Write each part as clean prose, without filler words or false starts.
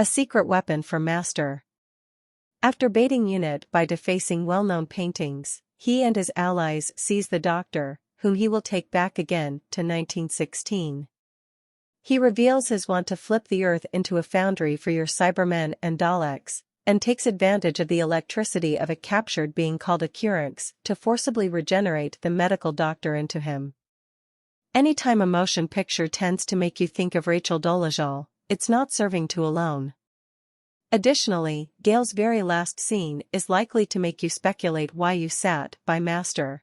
A secret weapon for Master. After baiting Unit by defacing well-known paintings, he and his allies seize the Doctor, whom he will take back again to 1916. He reveals his want to flip the Earth into a foundry for your Cybermen and Daleks, and takes advantage of the electricity of a captured being called a Qurunx to forcibly regenerate the medical doctor into him. Anytime a motion picture tends to make you think of Rachel Dolezal, it's not serving two alone. Additionally, Gail's very last scene is likely to make you speculate why you sat by Master.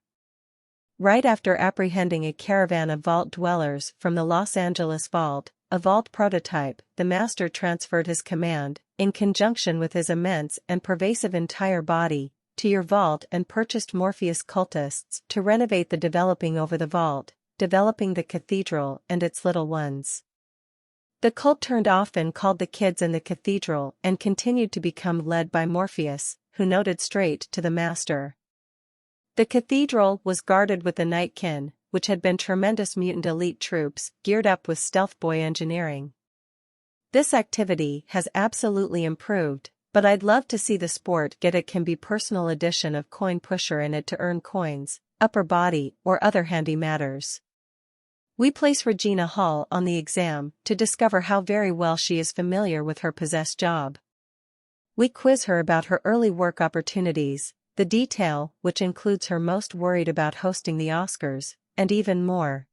Right after apprehending a caravan of vault dwellers from the Los Angeles vault, a vault prototype, the Master transferred his command, in conjunction with his immense and pervasive entire body, to your vault and purchased Morpheus cultists to renovate the developing over the vault, developing the Cathedral and its little ones. The cult turned off and called the kids in the Cathedral and continued to become led by Morpheus, who noted straight to the Master. The Cathedral was guarded with the nightkin, which had been tremendous mutant elite troops geared up with stealth boy engineering. This activity has absolutely improved, but I'd love to see the sport get a can be personal edition of Coin Pusher in it to earn coins, upper body or other handy matters. We place Regina Hall on the exam to discover how very well she is familiar with her possessed job. We quiz her about her early work opportunities, the detail which includes her most worried about hosting the Oscars, and even more.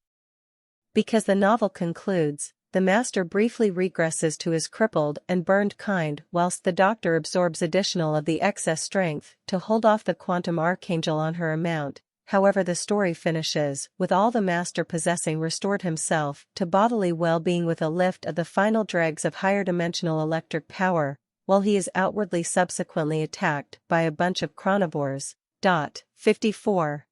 Because the novel concludes, the Master briefly regresses to his crippled and burned kind whilst the Doctor absorbs additional of the excess strength to hold off the quantum archangel on her amount. However, the story finishes with all the Master possessing restored himself to bodily well-being with a lift of the final dregs of higher dimensional electric power, while he is outwardly subsequently attacked by a bunch of chronivores. 54.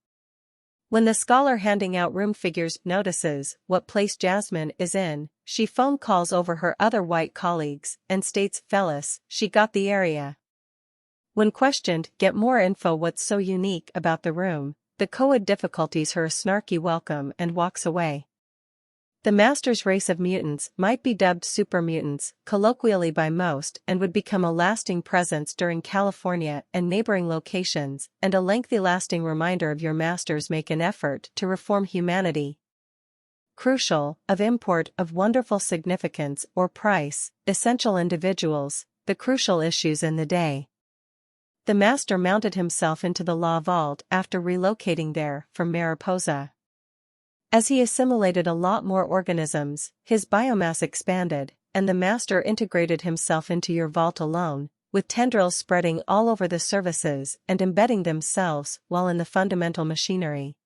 When the scholar handing out room figures notices what place Jasmine is in, she phone calls over her other white colleagues and states, "Fellas, she got the area." When questioned, "Get more info, what's so unique about the room?" the co-ed difficulties her a snarky welcome and walks away. The Master's race of mutants might be dubbed super mutants, colloquially by most, and would become a lasting presence during California and neighboring locations, and a lengthy lasting reminder of your Masters make an effort to reform humanity. Crucial, of import, of wonderful significance or price, essential individuals, the crucial issues in the day. The Master mounted himself into the law vault after relocating there from Mariposa. As he assimilated a lot more organisms, his biomass expanded, and the Master integrated himself into your vault alone, with tendrils spreading all over the surfaces and embedding themselves while in the fundamental machinery.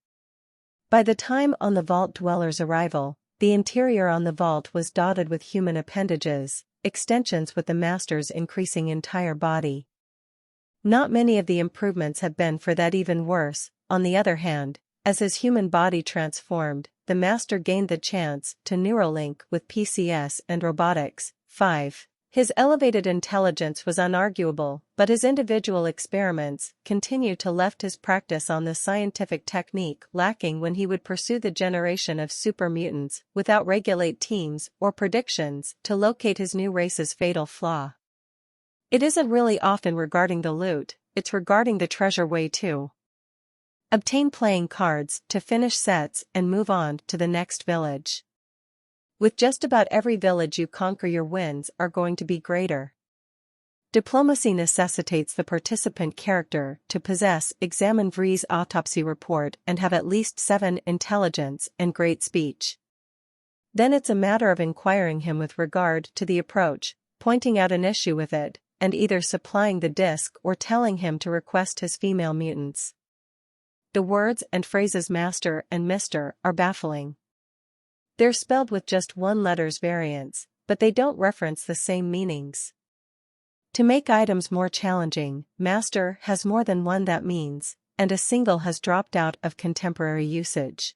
By the time on the vault dweller's arrival, the interior on the vault was dotted with human appendages, extensions with the Master's increasing entire body. Not many of the improvements have been for that. Even worse, on the other hand, as his human body transformed, the Master gained the chance to Neuralink with PCS and robotics. 5. His elevated intelligence was unarguable, but his individual experiments continued to left his practice on the scientific technique lacking when he would pursue the generation of super mutants without regulate teams or predictions to locate his new race's fatal flaw. It isn't really often regarding the loot, it's regarding the treasure way too. Obtain playing cards to finish sets and move on to the next village. With just about every village you conquer, your wins are going to be greater. Diplomacy necessitates the participant character to possess examine Vree's autopsy report and have at least 7 intelligence and great speech. Then it's a matter of inquiring him with regard to the approach, pointing out an issue with it, and either supplying the disc or telling him to request his female mutants. The words and phrases Master and Mr. are baffling. They're spelled with just one letter's variants, but they don't reference the same meanings. To make items more challenging, Master has more than one that means, and a single has dropped out of contemporary usage.